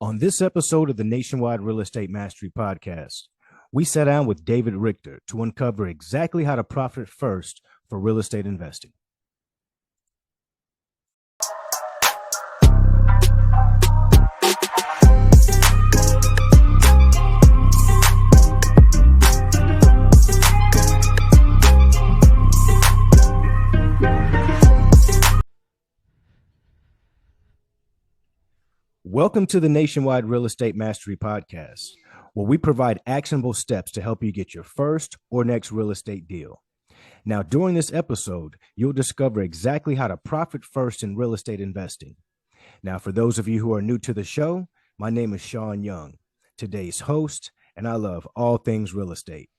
On this episode of the Nationwide Real Estate Mastery Podcast, we sat down with David Richter to uncover exactly how to profit first for real estate investing. Welcome to the Nationwide Real Estate Mastery Podcast, where we provide actionable steps to help you get your first or next real estate deal. Now, during this episode, you'll discover exactly how to profit first in real estate investing. Now, for those of you who are new to the show, my name is Sean Young, today's host, and I love all things real estate.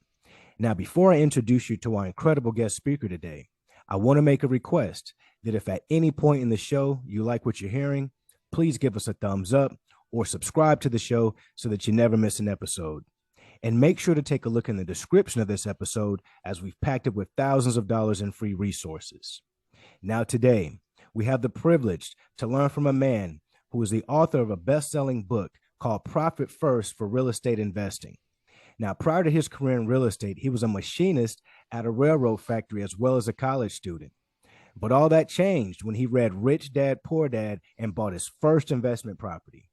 Now, before I introduce you to our incredible guest speaker today, I want to make a request that if at any point in the show you like what you're hearing, please give us a thumbs up or subscribe to the show so that you never miss an episode. And make sure to take a look in the description of this episode, as we've packed it with thousands of dollars in free resources. Now today, we have the privilege to learn from a man who is the author of a best-selling book called Profit First for Real Estate Investing. Now, prior to his career in real estate, he was a machinist at a railroad factory as well as a college student. But all that changed when he read Rich Dad, Poor Dad and bought his first investment property.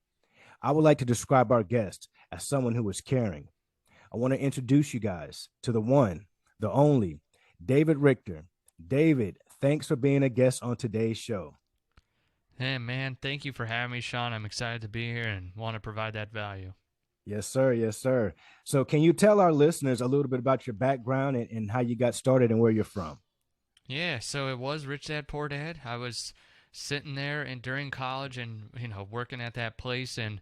I would like to describe our guest as someone who is caring. I want to introduce you guys to the one, the only, David Richter. David, thanks for being a guest on today's show. Hey, man, thank you for having me, Sean. I'm excited to be here and want to provide that value. Yes, sir. Yes, sir. So can you tell our listeners a little bit about your background and how you got started and where you're from? Yeah, so it was Rich Dad, Poor Dad. I was sitting there and during college and, working at that place and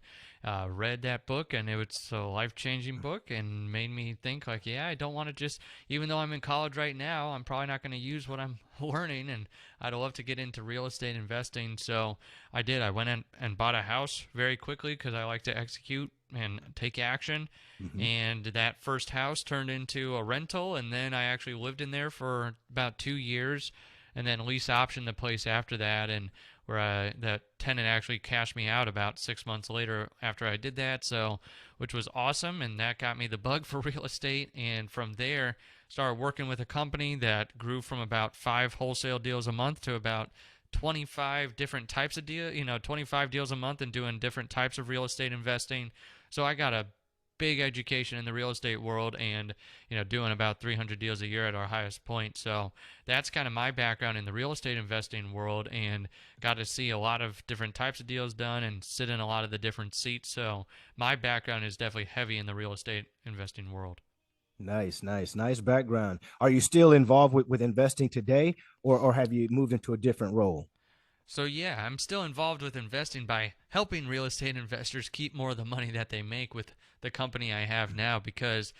read that book, and it was a life-changing book and made me think like, yeah, I don't want to just, even though I'm in college right now, I'm probably not going to use what I'm learning, and I'd love to get into real estate investing. So I did. I went in and bought a house very quickly because I like to execute and take action. Mm-hmm. And that first house turned into a rental, and then I actually lived in there for about 2 years, and then lease optioned the place after that, and where that tenant actually cashed me out about 6 months later after I did that, so which was awesome, and that got me the bug for real estate. And from there, started working with a company that grew from about 5 wholesale deals a month to about 25 different types of deal, 25 deals a month and doing different types of real estate investing. So I got a big education in the real estate world and, doing about 300 deals a year at our highest point. So that's kind of my background in the real estate investing world, and got to see a lot of different types of deals done and sit in a lot of the different seats. So my background is definitely heavy in the real estate investing world. Nice background. Are you still involved with investing today, or have you moved into a different role? So yeah, I'm still involved with investing by helping real estate investors keep more of the money that they make with the company I have now, because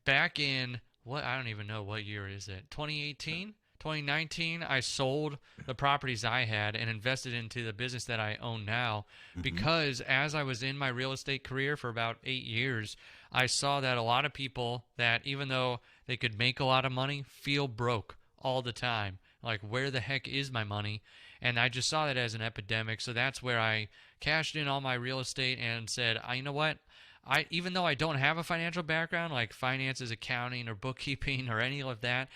back in, I don't even know what year is it, 2018, 2019, I sold the properties I had and invested into the business that I own now, because as I was in my real estate career for about 8 years, I saw that a lot of people that, even though they could make a lot of money, feel broke all the time. Like, where the heck is my money? And I just saw that as an epidemic. So that's where I cashed in all my real estate and said, you know what? Even though I don't have a financial background like finances, accounting, or bookkeeping, or any of that,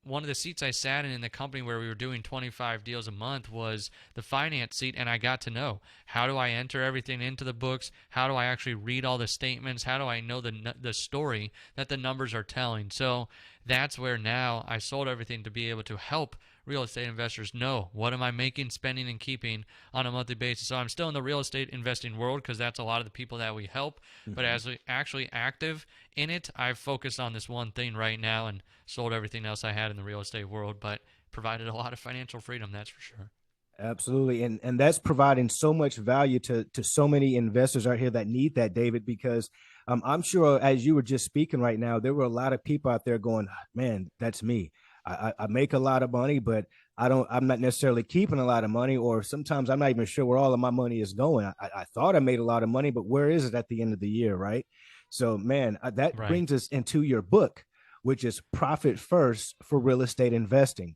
one of the seats I sat in the company where we were doing 25 deals a month was the finance seat, and I got to know, how do I enter everything into the books? How do I actually read all the statements? How do I know the story that the numbers are telling? So that's where now I sold everything to be able to help real estate investors know, what am I making, spending, and keeping on a monthly basis. So I'm still in the real estate investing world because that's a lot of the people that we help. But as we actually active in it, I've focused on this one thing right now and sold everything else I had in the real estate world, but provided a lot of financial freedom, that's for sure. Absolutely. And that's providing so much value to so many investors out here that need that, David, because I'm sure as you were just speaking right now, there were a lot of people out there going, man, that's me. I make a lot of money, but I'm not necessarily keeping a lot of money, or sometimes I'm not even sure where all of my money is going. I thought I made a lot of money, but where is it at the end of the year? Right. So, man, that brings us into your book, which is Profit First for Real Estate Investing.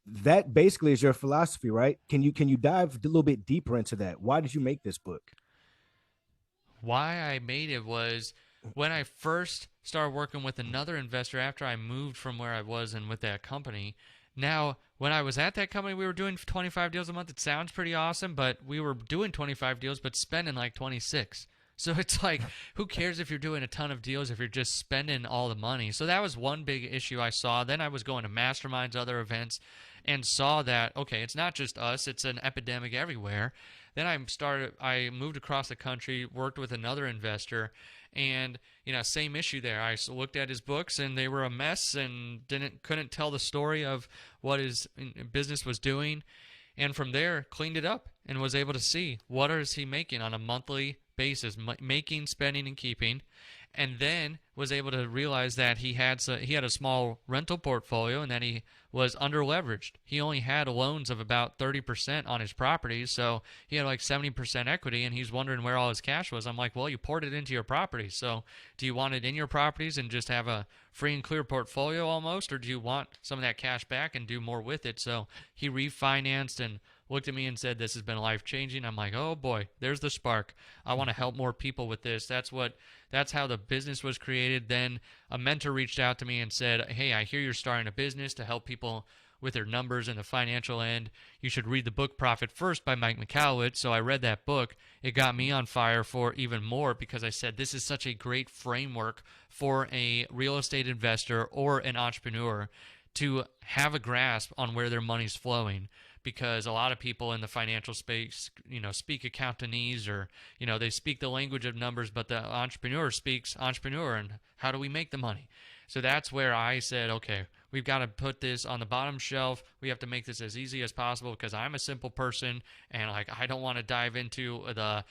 that basically is your philosophy, right? Can you dive a little bit deeper into that? Why did you make this book? Why I made it was when I first started working with another investor after I moved from where I was and with that company. Now, when I was at that company, we were doing 25 deals a month. It sounds pretty awesome, but we were doing 25 deals, but spending like 26. So it's like, who cares if you're doing a ton of deals if you're just spending all the money? So that was one big issue I saw. Then I was going to masterminds, other events, and saw that, okay, it's not just us, it's an epidemic everywhere. Then I moved across the country, worked with another investor, and same issue there. I looked at his books and they were a mess and couldn't tell the story of what his business was doing. And from there, cleaned it up and was able to see what is he making on a monthly basis, making, spending, and keeping. And then was able to realize that he had a small rental portfolio and that he was under leveraged. He only had loans of about 30% on his properties, so he had like 70% equity, and he's wondering where all his cash was. I'm like, well, you poured it into your properties, so do you want it in your properties and just have a free and clear portfolio almost, or do you want some of that cash back and do more with it? So he refinanced and looked at me and said, this has been life-changing. I'm like, oh boy, there's the spark. I want to help more people with this. That's how the business was created. Then a mentor reached out to me and said, hey, I hear you're starting a business to help people with their numbers and the financial end. You should read the book Profit First by Mike Michalowicz. So I read that book. It got me on fire for even more because I said, this is such a great framework for a real estate investor or an entrepreneur to have a grasp on where their money's flowing. Because a lot of people in the financial space, speak accountanese or, they speak the language of numbers, but the entrepreneur speaks entrepreneur and how do we make the money? So that's where I said, okay, we've got to put this on the bottom shelf. We have to make this as easy as possible because I'm a simple person and I don't want to dive into the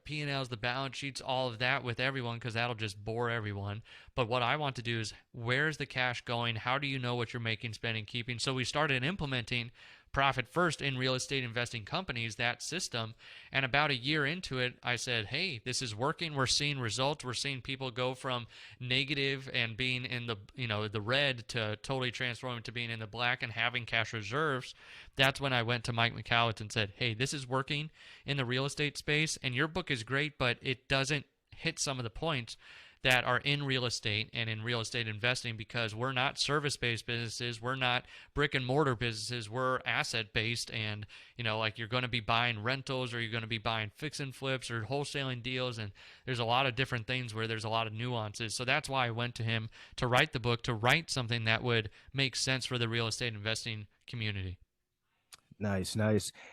P&Ls, the balance sheets, all of that with everyone because that'll just bore everyone. But what I want to do is where's the cash going? How do you know what you're making, spending, keeping? So we started implementing Profit First in real estate investing companies, that system. And about a year into it, I said, hey, this is working. We're seeing results. We're seeing people go from negative and being in the red to totally transforming to being in the black and having cash reserves. That's when I went to Mike Michalowicz and said, hey, this is working in the real estate space. And your book is great, but it doesn't hit some of the points that are in real estate and in real estate investing because we're not service-based businesses. We're not brick-and-mortar businesses. We're asset-based and, you're going to be buying rentals or you're going to be buying fix and flips or wholesaling deals, and there's a lot of different things where there's a lot of nuances. So that's why I went to him to write the book, to write something that would make sense for the real estate investing community. Nice.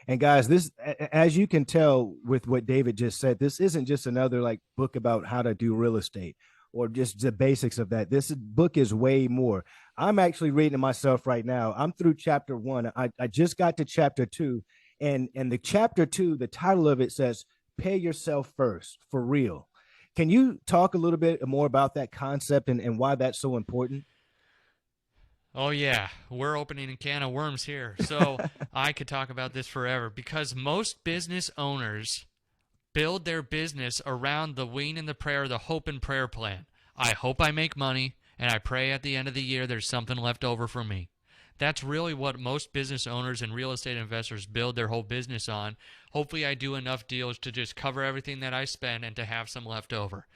And guys, this, as you can tell with what David just said, this isn't just another book about how to do real estate or just the basics of that. This book is way more. I'm actually reading it myself right now. I'm through chapter 1. I just got to chapter 2, and the chapter 2, the title of it says, "Pay yourself first for real." Can you talk a little bit more about that concept and why that's so important? Oh, yeah. We're opening a can of worms here. So I could talk about this forever because most business owners build their business around the wing and the prayer, the hope and prayer plan. I hope I make money, and I pray at the end of the year there's something left over for me. That's really what most business owners and real estate investors build their whole business on. Hopefully I do enough deals to just cover everything that I spend and to have some left over.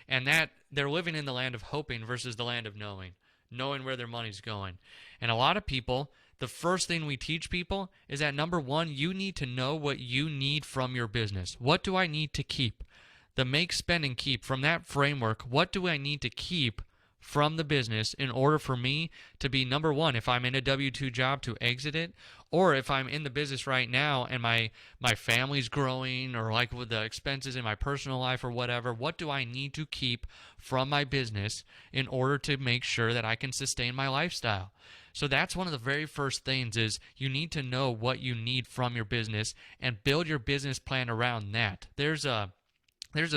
And that they're living in the land of hoping versus the land of knowing where their money's going. And a lot of people, the first thing we teach people is that number one, you need to know what you need from your business. What do I need to keep? The make, spend, and keep. From that framework, what do I need to keep from the business in order for me to be number one, if I'm in a W-2 job, to exit it, or if I'm in the business right now and my family's growing, or like with the expenses in my personal life or whatever, what do I need to keep from my business in order to make sure that I can sustain my lifestyle? So that's one of the very first things is you need to know what you need from your business and build your business plan around that. There's a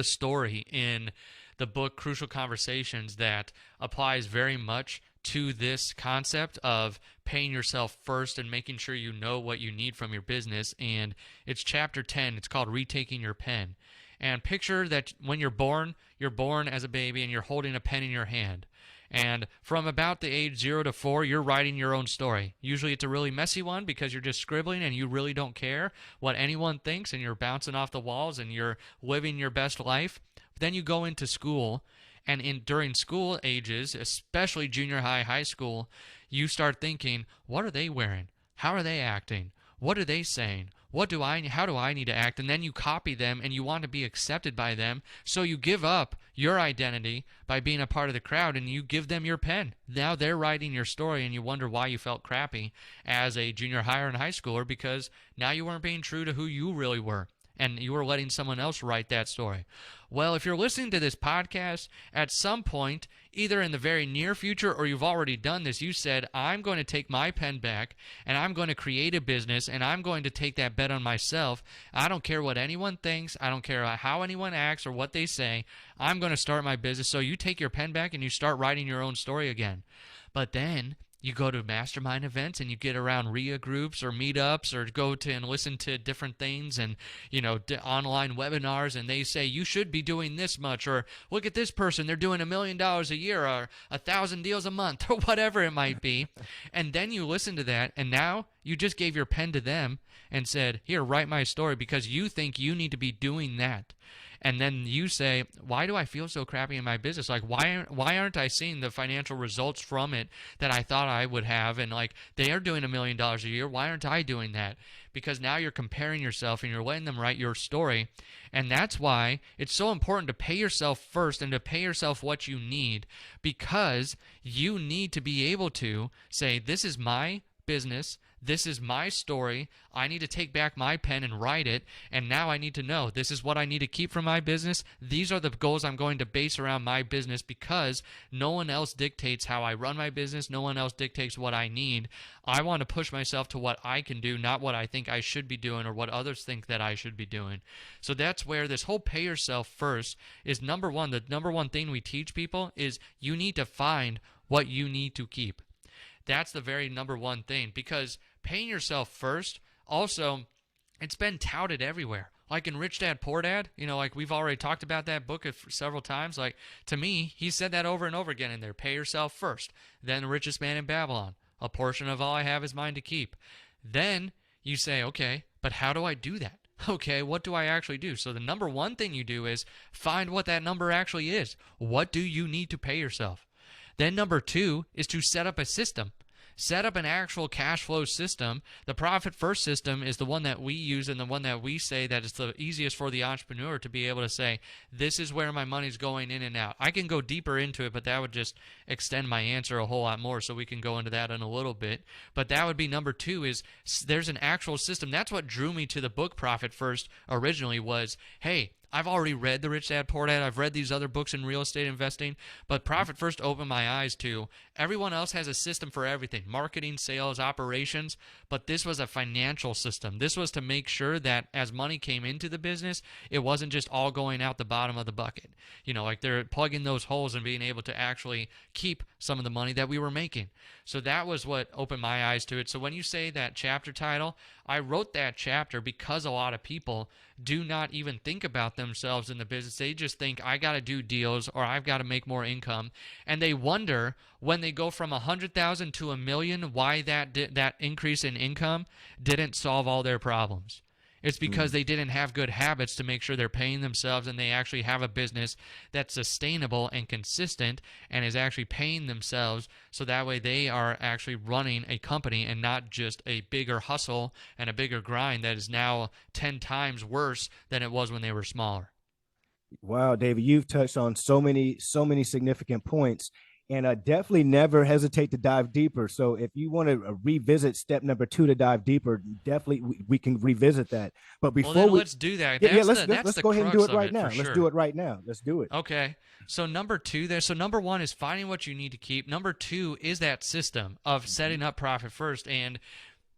story in the book Crucial Conversations that applies very much to this concept of paying yourself first and making sure you know what you need from your business. And it's chapter 10. It's called Retaking Your Pen. And picture that when you're born as a baby and you're holding a pen in your hand. And from about the age 0 to 4, you're writing your own story. Usually it's a really messy one because you're just scribbling and you really don't care what anyone thinks and you're bouncing off the walls and you're living your best life. Then you go into school, and during school ages, especially junior high, high school, you start thinking, what are they wearing? How are they acting? What are they saying? How do I need to act? And then you copy them and you want to be accepted by them. So you give up your identity by being a part of the crowd and you give them your pen. Now they're writing your story and you wonder why you felt crappy as a junior high or high schooler, because now you weren't being true to who you really were. And you were letting someone else write that story. Well, if you're listening to this podcast, at some point, either in the very near future or you've already done this, you said, I'm going to take my pen back and I'm going to create a business and I'm going to take that bet on myself. I don't care what anyone thinks. I don't care how anyone acts or what they say. I'm going to start my business. So you take your pen back and you start writing your own story again. But then you go to mastermind events and you get around RIA groups or meetups or go to and listen to different things and, online webinars, and they say you should be doing this much, or look at this person, they're doing $1 million a year or 1,000 deals a month or whatever it might be. And then you listen to that, and now you just gave your pen to them and said, here, write my story, because you think you need to be doing that. And then you say, why do I feel so crappy in my business? Like, why aren't I seeing the financial results from it that I thought I would have? And like, they are doing $1 million a year. Why aren't I doing that? Because now you're comparing yourself and you're letting them write your story. And that's why it's so important to pay yourself first and to pay yourself what you need, because you need to be able to say, this is my business. This is my story. I need to take back my pen and write it. And now I need to know this is what I need to keep from my business. These are the goals I'm going to base around my business, because no one else dictates how I run my business. No one else dictates what I need. I want to push myself to what I can do, not what I think I should be doing or what others think that I should be doing. So that's where this whole pay yourself first is number one. The number one thing we teach people is you need to find what you need to keep. That's the very number one thing, because paying yourself first, also, it's been touted everywhere. Like in Rich Dad, Poor Dad, like we've already talked about that book several times. Like, to me, he said that over and over again in there. Pay yourself first, then the richest man in Babylon. A portion of all I have is mine to keep. Then you say, okay, but how do I do that? Okay, what do I actually do? So the number one thing you do is find what that number actually is. What do you need to pay yourself? Then number two is to set up a system. Set up an actual cash flow system. The profit first system is the one that we use and the one that we say that is the easiest for the entrepreneur to be able to say, this is where my money's going in and out. I can go deeper into it, but that would just extend my answer a whole lot more, so we can go into that in a little bit. But that would be number two, is there's an actual system. That's what drew me to the book Profit First originally was, hey, I've already read The Rich Dad, Poor Dad. I've read these other books in real estate investing, but Profit First opened my eyes to everyone else has a system for everything, marketing, sales, operations, but this was a financial system. This was to make sure that as money came into the business, it wasn't just all going out the bottom of the bucket. Like they're plugging those holes and being able to actually keep some of the money that we were making. So that was what opened my eyes to it. So when you say that chapter title, I wrote that chapter because a lot of people do not even think about themselves in the business. They just think, I got to do deals or I've got to make more income. And they wonder when they go from 100,000 to 1 million, why that increase in income didn't solve all their problems. It's because they didn't have good habits to make sure they're paying themselves and they actually have a business that's sustainable and consistent and is actually paying themselves, so that way they are actually running a company and not just a bigger hustle and a bigger grind that is now 10 times worse than it was when they were smaller. Wow, David, you've touched on so many significant points. And definitely never hesitate to dive deeper. So if you want to revisit step number 2 to dive deeper, definitely we can revisit that. But before let's do that. Let's go ahead and do it right now. Let's do it right now. Let's do it. Okay. So number 2 there. So number 1 is finding what you need to keep. Number 2 is that system of setting up Profit First. And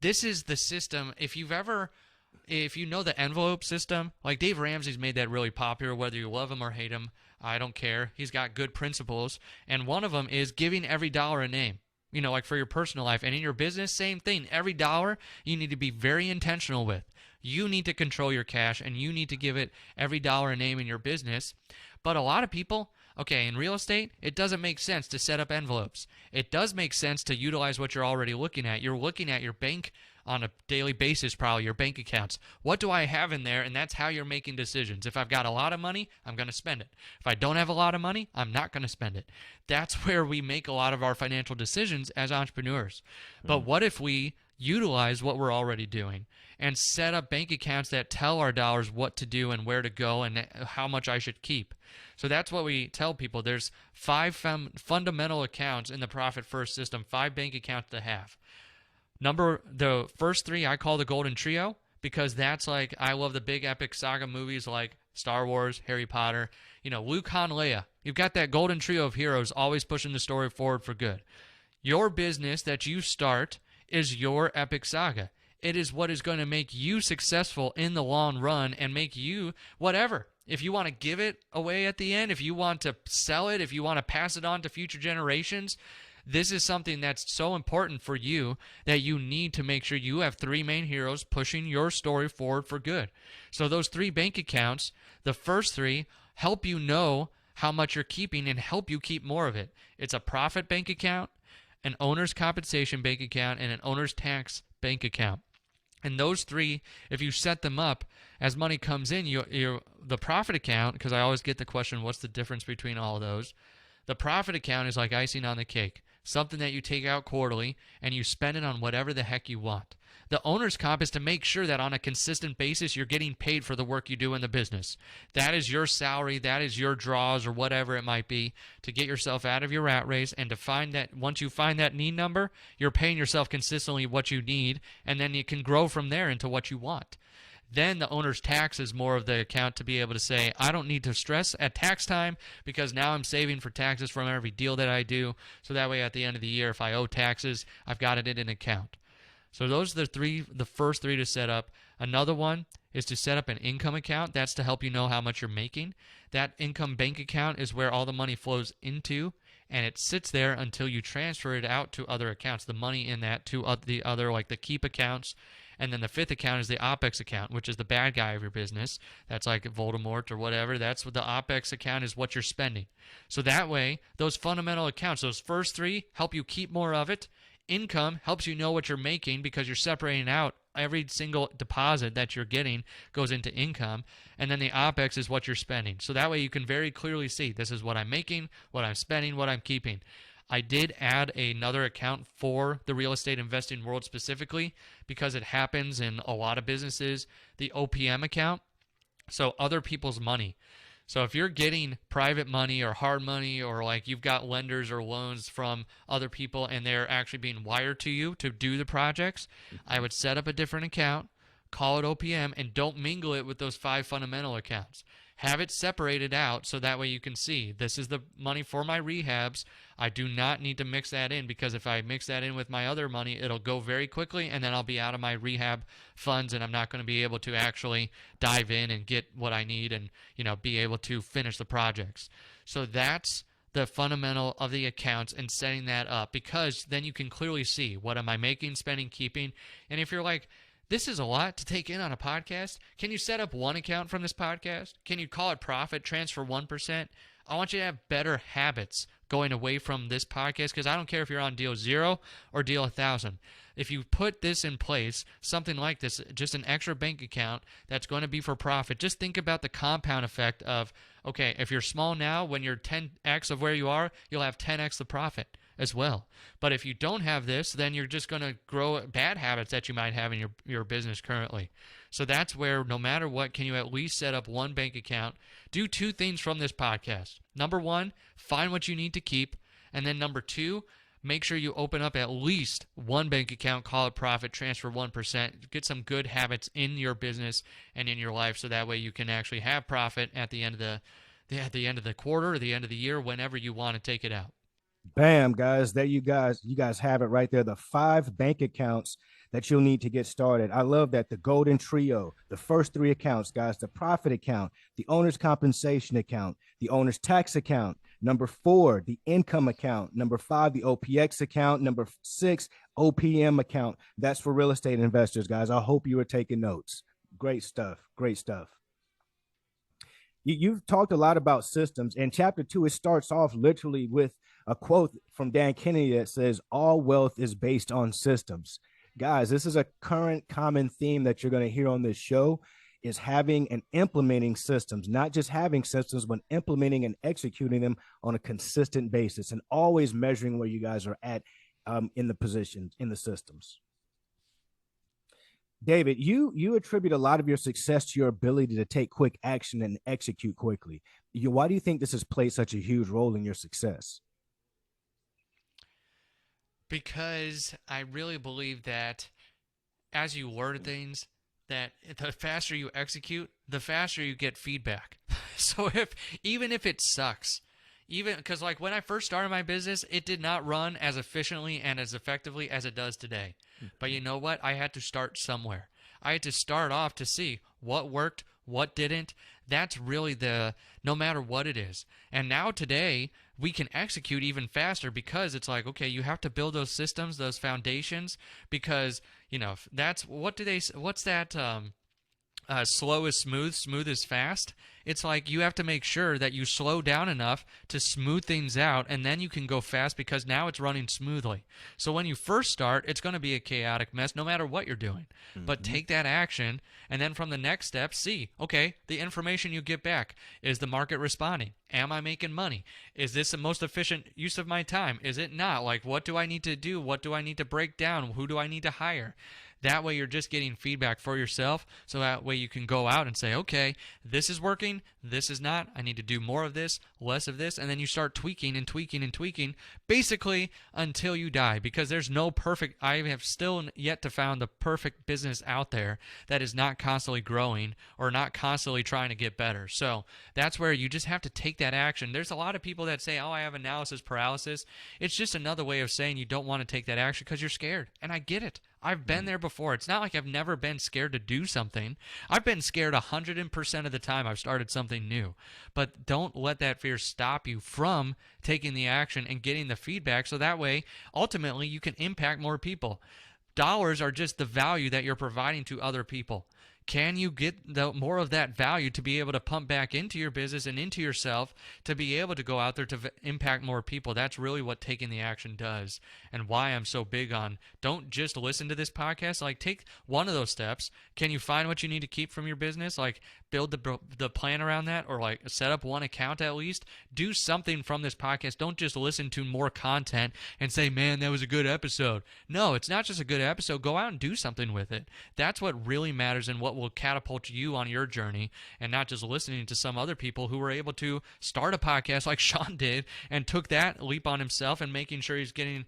this is the system. If you know the envelope system, like Dave Ramsey's made that really popular, whether you love him or hate him, I don't care. He's got good principles. And one of them is giving every dollar a name. Like for your personal life. And in your business, same thing. Every dollar you need to be very intentional with. You need to control your cash and you need to give it every dollar a name in your business. But a lot of people, Okay, in real estate, it doesn't make sense to set up envelopes. It does make sense to utilize what you're already looking at. You're looking at your bank on a daily basis, probably your bank accounts. What do I have in there? And that's how you're making decisions. If I've got a lot of money, I'm going to spend it. If I don't have a lot of money, I'm not going to spend it. That's where we make a lot of our financial decisions as entrepreneurs. But what if we utilize what we're already doing and set up bank accounts that tell our dollars what to do and where to go and how much I should keep? So that's what we tell people. There's 5 fundamental accounts in the Profit First system, 5 bank accounts to have. The first 3 I call the Golden Trio, because that's like, I love the big epic saga movies like Star Wars, Harry Potter, Luke, Han, Leia. You've got that golden trio of heroes always pushing the story forward for good. Your business that you start is your epic saga. It is what is going to make you successful in the long run and make you whatever. If you want to give it away at the end, if you want to sell it, if you want to pass it on to future generations, this is something that's so important for you that you need to make sure you have 3 main heroes pushing your story forward for good. So those 3 bank accounts, the first 3, help you know how much you're keeping and help you keep more of it. It's a profit bank account, an owner's compensation bank account, and an owner's tax bank account. And those 3, if you set them up, as money comes in, the profit account, because I always get the question, what's the difference between all of those? The profit account is like icing on the cake, something that you take out quarterly and you spend it on whatever the heck you want. The owner's comp is to make sure that on a consistent basis you're getting paid for the work you do in the business. That is your salary, that is your draws or whatever it might be to get yourself out of your rat race, and to find that once you find that need number, you're paying yourself consistently what you need, and then you can grow from there into what you want. Then the owner's tax is more of the account to be able to say, I don't need to stress at tax time because now I'm saving for taxes from every deal that I do. So that way at the end of the year, if I owe taxes, I've got it in an account. So those are the first 3 to set up. Another one is to set up an income account. That's to help you know how much you're making. That income bank account is where all the money flows into, and it sits there until you transfer it out to other accounts, the money in that to the other, like the keep accounts. And then the 5th account is the OPEX account, which is the bad guy of your business. That's like Voldemort or whatever. That's what the OPEX account is, what you're spending. So that way, those fundamental accounts, those first 3, help you keep more of it. Income helps you know what you're making because you're separating out every single deposit that you're getting goes into income. And then the OPEX is what you're spending. So that way you can very clearly see, this is what I'm making, what I'm spending, what I'm keeping. I did add another account for the real estate investing world specifically because it happens in a lot of businesses, the OPM account, so other people's money. So if you're getting private money or hard money, or like you've got lenders or loans from other people and they're actually being wired to you to do the projects, I would set up a different account, call it OPM, and don't mingle it with those 5 fundamental accounts. Have it separated out so that way you can see this is the money for my rehabs. I do not need to mix that in, because if I mix that in with my other money, it'll go very quickly and then I'll be out of my rehab funds and I'm not going to be able to actually dive in and get what I need and be able to finish the projects. So that's the fundamental of the accounts and setting that up, because then you can clearly see what am I making, spending, keeping. And if you're like, this is a lot to take in on a podcast, can you set up one account from this podcast? Can you call it profit, transfer 1%? I want you to have better habits going away from this podcast, because I don't care if you're on deal 0 or deal 1,000. If you put this in place, something like this, just an extra bank account that's going to be for profit, just think about the compound effect of, okay, if you're small now, when you're 10x of where you are, you'll have 10x the profit as well. But if you don't have this, then you're just going to grow bad habits that you might have in your business currently. So that's where, no matter what, can you at least set up one bank account? Do 2 things from this podcast. Number 1, find what you need to keep. And then number 2, make sure you open up at least one bank account, call it profit, transfer 1%, get some good habits in your business and in your life, so that way you can actually have profit at the end of the quarter or the end of the year, whenever you want to take it out. Bam, guys. There you guys have it right there. The 5 bank accounts that you'll need to get started. I love that. The golden trio, the first 3 accounts, guys, the profit account, the owner's compensation account, the owner's tax account, number 4, the income account, number 5, the OPX account, number 6, OPM account. That's for real estate investors, guys. I hope you were taking notes. Great stuff. Great stuff. You've talked a lot about systems. In chapter 2, it starts off literally with a quote from Dan Kennedy that says, all wealth is based on systems. Guys, this is a current common theme that you're going to hear on this show, is having and implementing systems, not just having systems, but implementing and executing them on a consistent basis, and always measuring where you guys are at in the positions, in the systems. David, you attribute a lot of your success to your ability to take quick action and execute quickly. Why do you think this has played such a huge role in your success? Because I really believe that as you learn things, that the faster you execute, the faster you get feedback. So even if it sucks, even because like when I first started my business, it did not run as efficiently and as effectively as it does today. But you know what? I had to start somewhere. I had to start off to see what worked, what didn't. That's really no matter what it is. And now today, we can execute even faster because it's like, okay, you have to build those systems, those foundations, because, that's, what's that, slow is smooth, smooth is fast. It's like you have to make sure that you slow down enough to smooth things out, and then you can go fast because now it's running smoothly. So when you first start, it's going to be a chaotic mess no matter what you're doing. But take that action, and then from the next step, see, okay, the information you get back. Is the market responding? Am I making money? Is this the most efficient use of my time? Is it not? Like, what do I need to do? What do I need to break down? Who do I need to hire? That way you're just getting feedback for yourself, so that way you can go out and say, okay, this is working, this is not, I need to do more of this, less of this, and then you start tweaking and tweaking and tweaking, basically until you die, because there's no perfect, I have still yet to found the perfect business out there that is not constantly growing or not constantly trying to get better. So that's where you just have to take that action. There's a lot of people that say, oh, I have analysis paralysis. It's just another way of saying you don't want to take that action because you're scared, and I get it. I've been there before. It's not like I've never been scared to do something. I've been scared 100% of the time I've started something new. But don't let that fear stop you from taking the action and getting the feedback, so that way, ultimately, you can impact more people. Dollars are just the value that you're providing to other people. Can you get more of that value to be able to pump back into your business and into yourself to be able to go out there to impact more people? That's really what taking the action does, and why I'm so big on don't just listen to this podcast. Like, take one of those steps. Can you find what you need to keep from your business? Like, build the plan around that, or like set up one account at least. Do something from this podcast. Don't just listen to more content and say, man, that was a good episode. No, it's not just a good episode. Go out and do something with it. That's what really matters and what will catapult you on your journey, and not just listening to some other people who were able to start a podcast like Sean did and took that leap on himself and making sure he's getting,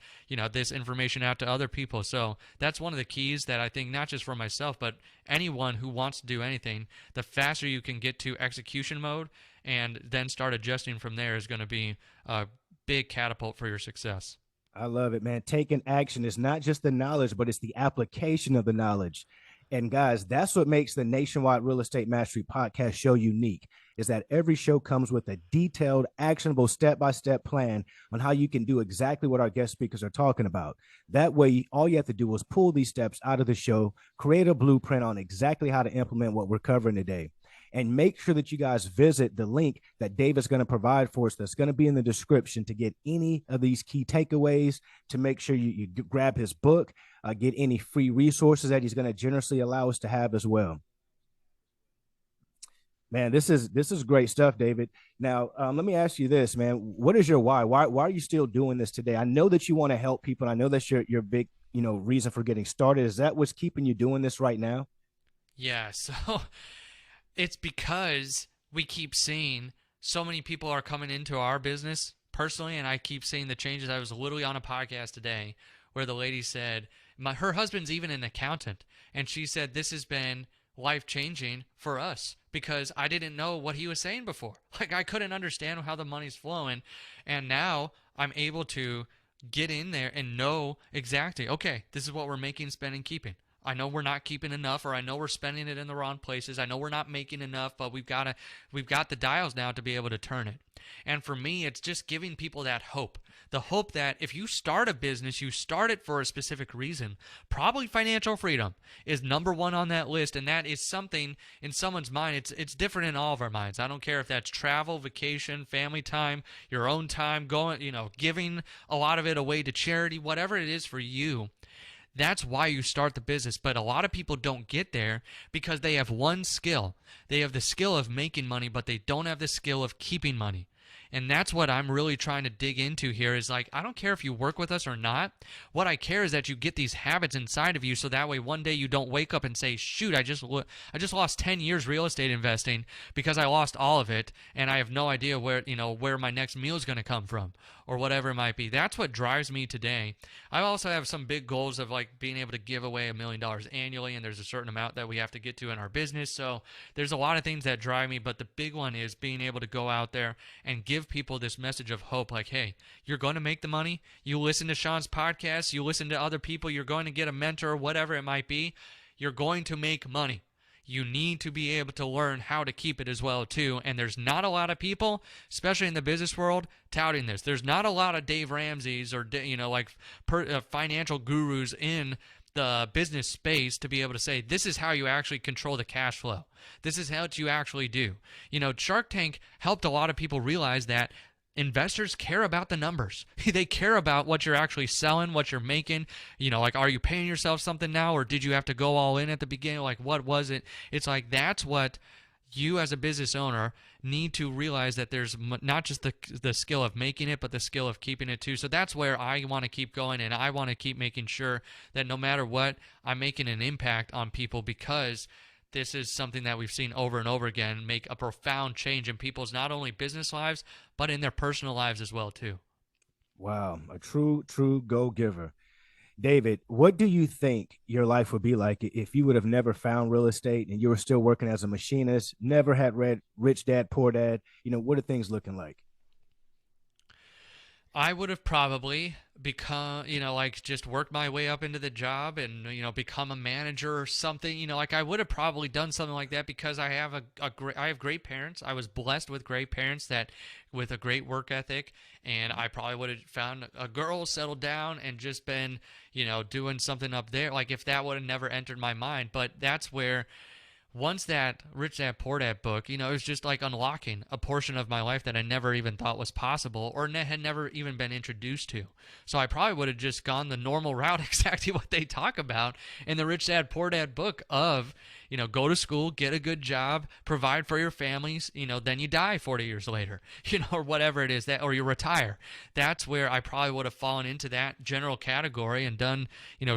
this information out to other people. So that's one of the keys that I think, not just for myself, but anyone who wants to do anything, the faster you can get to execution mode and then start adjusting from there is going to be a big catapult for your success. I love it, man. Taking action is not just the knowledge, but it's the application of the knowledge. And guys, that's what makes the Nationwide Real Estate Mastery Podcast show unique, is that every show comes with a detailed, actionable step-by-step plan on how you can do exactly what our guest speakers are talking about. That way, all you have to do is pull these steps out of the show, create a blueprint on exactly how to implement what we're covering today. And make sure that you guys visit the link that Dave is going to provide for us that's going to be in the description to get any of these key takeaways, to make sure you grab his book, get any free resources that he's going to generously allow us to have as well. Man, this is great stuff, David. Now, let me ask you this, man. What is your why? Why are you still doing this today? I know that you want to help people. I know that's your big, reason for getting started. Is that what's keeping you doing this right now? Yeah, so it's because we keep seeing so many people are coming into our business personally, and I keep seeing the changes. I was literally on a podcast today where the lady said, her husband's even an accountant, and she said this has been life-changing for us because I didn't know what he was saying before. Like, I couldn't understand how the money's flowing, and now I'm able to get in there and know exactly, okay, this is what we're making, spending, keeping. I know we're not keeping enough, or I know we're spending it in the wrong places. I know we're not making enough, but we've got the dials now to be able to turn it. And for me, it's just giving people that hope The hope that if you start a business, you start it for a specific reason. Probably financial freedom is number one on that list, and that is something in someone's mind. It's different in all of our minds. I don't care if that's travel, vacation, family time, your own time, going, giving a lot of it away to charity, whatever it is for you. That's why you start the business. But a lot of people don't get there because they have one skill. They have the skill of making money, but they don't have the skill of keeping money. And that's what I'm really trying to dig into here is like, I don't care if you work with us or not. What I care is that you get these habits inside of you so that way one day you don't wake up and say, shoot, I just lost 10 years real estate investing because I lost all of it and I have no idea where my next meal is going to come from or whatever it might be. That's what drives me today. I also have some big goals of like being able to give away $1 million annually, and there's a certain amount that we have to get to in our business. So there's a lot of things that drive me, but the big one is being able to go out there and give people this message of hope, like, hey, you're going to make the money. You listen to Sean's podcast, you listen to other people, you're going to get a mentor, whatever it might be. You're going to make money. You need to be able to learn how to keep it as well, too. And there's not a lot of people, especially in the business world, touting this. There's not a lot of Dave Ramsey's or, financial gurus in the business space to be able to say, this is how you actually control the cash flow. This is how you actually do. Shark Tank helped a lot of people realize that investors care about the numbers. They care about what you're actually selling, what you're making. Are you paying yourself something now, or did you have to go all in at the beginning? Like, what was it? It's like that's what you as a business owner need to realize, that there's not just the skill of making it, but the skill of keeping it too. So that's where I want to keep going, and I want to keep making sure that no matter what, I'm making an impact on people, because this is something that we've seen over and over again make a profound change in people's not only business lives, but in their personal lives as well, too. Wow, a true go-giver. David, what do you think your life would be like if you would have never found real estate and you were still working as a machinist, never had read Rich Dad, Poor Dad? What are things looking like? I would have probably become, just worked my way up into the job and, become a manager or something. I would have probably done something like that because I have I have great parents. I was blessed with great parents with a great work ethic, and I probably would have found a girl, settled down, and just been, doing something up there. Like if that would have never entered my mind. But that's where, once that Rich Dad Poor Dad book, it was just like unlocking a portion of my life that I never even thought was possible or had never even been introduced to. So I probably would have just gone the normal route, exactly what they talk about in the Rich Dad Poor Dad book of, go to school, get a good job, provide for your families, then you die 40 years later, or whatever it is, or you retire. That's where I probably would have fallen into that general category and done,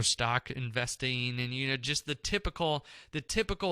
stock investing and, just the typical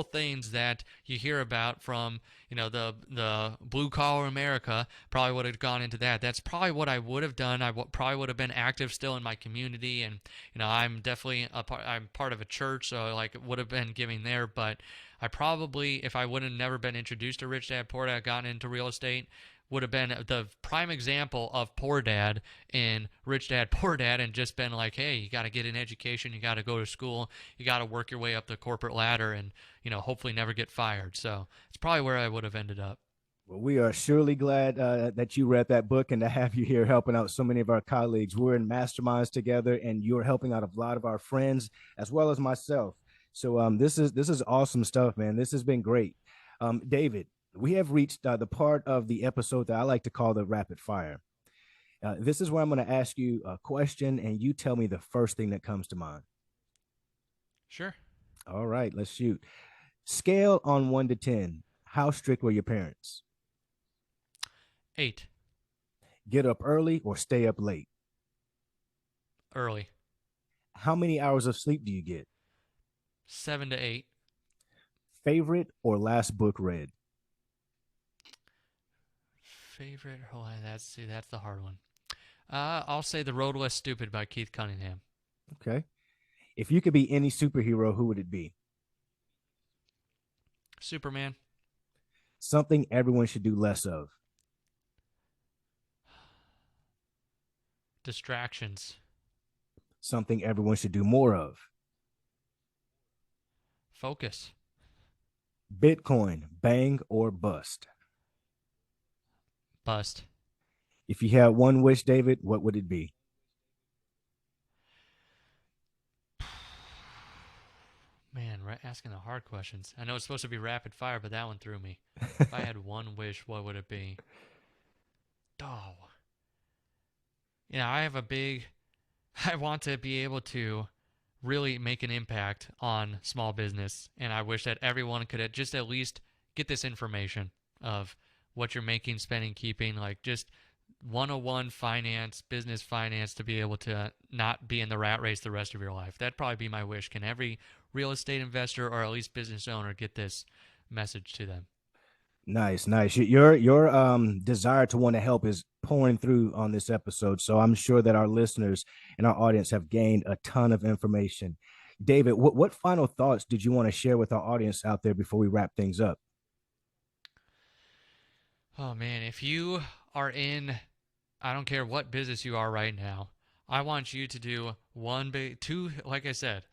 things that you hear about from, the blue collar America. Probably would have gone into that. That's probably what I would have done. I probably would have been active still in my community, and I'm definitely I'm part of a church, so would have been giving there. But I probably, if I would have never been introduced to Rich Dad Poor Dad, gotten into real estate, would have been the prime example of Poor Dad in Rich Dad Poor Dad, and just been like, hey, you got to get an education, you got to go to school, you got to work your way up the corporate ladder, and hopefully never get fired. So it's probably where I would have ended up. Well, we are surely glad that you read that book and to have you here helping out so many of our colleagues. We're in masterminds together, and you're helping out a lot of our friends as well as myself. So this is awesome stuff, man. This has been great. David, we have reached the part of the episode that I like to call the rapid fire. This is where I'm going to ask you a question, and you tell me the first thing that comes to mind. Sure. All right, let's shoot. Scale on 1 to 10. How strict were your parents? 8. Get up early or stay up late? Early. How many hours of sleep do you get? 7 to 8. Favorite or last book read? Favorite? Hold on, that's the hard one. I'll say The Road Less Stupid by Keith Cunningham. Okay. If you could be any superhero, who would it be? Superman. Something everyone should do less of? Distractions. Something everyone should do more of? Focus. Bitcoin, bang or bust? Bust. If you had one wish, David, what would it be? Man, asking the hard questions. I know it's supposed to be rapid fire, but that one threw me. If I had one wish, what would it be? Oh. I want to be able to really make an impact on small business, and I wish that everyone could just at least get this information of what you're making, spending, keeping, like just 101 finance, business finance, to be able to not be in the rat race the rest of your life. That'd probably be my wish. Can every real estate investor or at least business owner get this message to them? Nice. Your desire to want to help is pouring through on this episode. So I'm sure that our listeners and our audience have gained a ton of information. David, what final thoughts did you want to share with our audience out there before we wrap things up? Oh man, if you are in, I don't care what business you are right now, I want you to do like I said,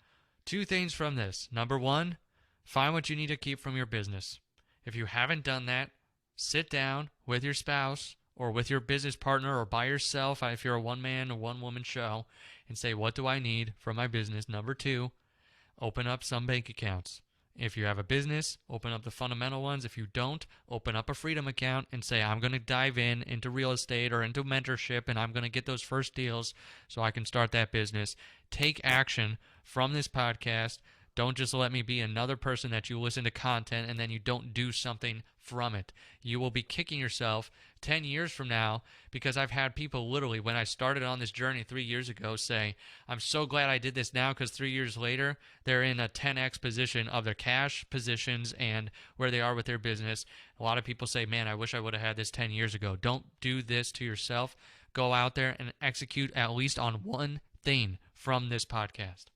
two things from this. Number one, find what you need to keep from your business. If you haven't done that, sit down with your spouse or with your business partner or by yourself, if you're a one-man or one-woman show, and say, what do I need from my business? Number two, open up some bank accounts. If you have a business, open up the fundamental ones. If you don't, open up a freedom account and say, I'm going to dive into real estate or into mentorship, and I'm going to get those first deals so I can start that business. Take action from this podcast. Don't just let me be another person that you listen to content and then you don't do something from it. You will be kicking yourself 10 years from now, because I've had people literally, when I started on this journey 3 years ago, say, I'm so glad I did this now, because 3 years later, they're in a 10x position of their cash positions and where they are with their business. A lot of people say, man, I wish I would have had this 10 years ago. Don't do this to yourself. Go out there and execute at least on one thing from this podcast.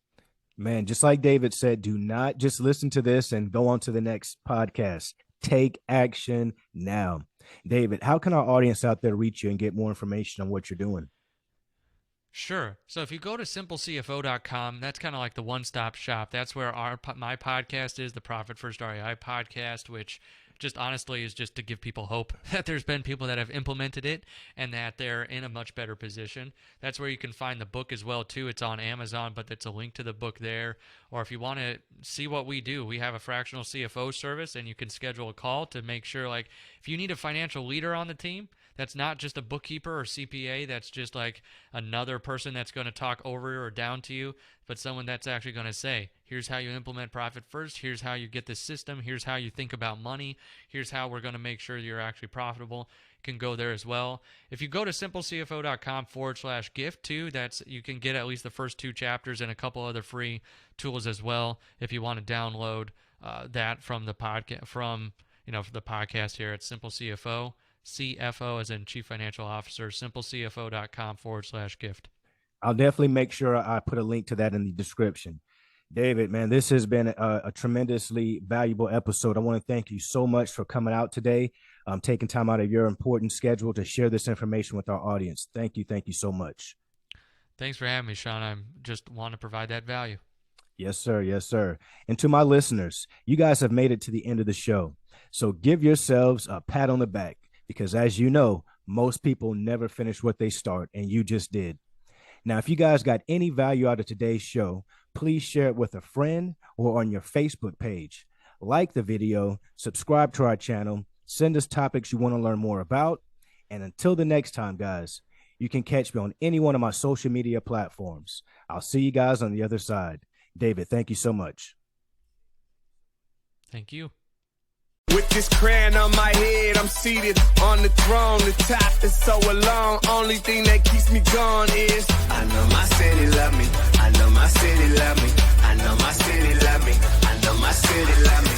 Man, just like David said, do not just listen to this and go on to the next podcast. Take action now. David, how can our audience out there reach you and get more information on what you're doing? Sure. So if you go to SimpleCFO.com, that's kind of like the one-stop shop. That's where my podcast is, the Profit First REI podcast, which just honestly is just to give people hope that there's been people that have implemented it and that they're in a much better position. That's where you can find the book as well, too. It's on Amazon, but it's a link to the book there. Or if you want to see what we do, we have a fractional CFO service, and you can schedule a call to make sure, like, if you need a financial leader on the team, that's not just a bookkeeper or CPA, that's just like another person that's going to talk over or down to you, but someone that's actually going to say, here's how you implement Profit First, here's how you get this system, here's how you think about money, here's how we're going to make sure you're actually profitable. You can go there as well. If you go to simplecfo.com/gift too, you can get at least the first 2 chapters and a couple other free tools as well if you want to download that from the podcast, from the podcast here at SimpleCFO. CFO as in Chief Financial Officer, simplecfo.com/gift. I'll definitely make sure I put a link to that in the description. David, man, this has been a tremendously valuable episode. I want to thank you so much for coming out today, taking time out of your important schedule to share this information with our audience. Thank you. Thank you so much. Thanks for having me, Sean. I just want to provide that value. Yes, sir. Yes, sir. And to my listeners, you guys have made it to the end of the show. So give yourselves a pat on the back, because as you know, most people never finish what they start, and you just did. Now, if you guys got any value out of today's show, please share it with a friend or on your Facebook page. Like the video, subscribe to our channel, send us topics you want to learn more about. And until the next time, guys, you can catch me on any one of my social media platforms. I'll see you guys on the other side. David, thank you so much. Thank you. With this crown on my head, I'm seated on the throne. The top is so alone. Only thing that keeps me going is I know my city love me. I know my city love me. I know my city love me. I know my city love me.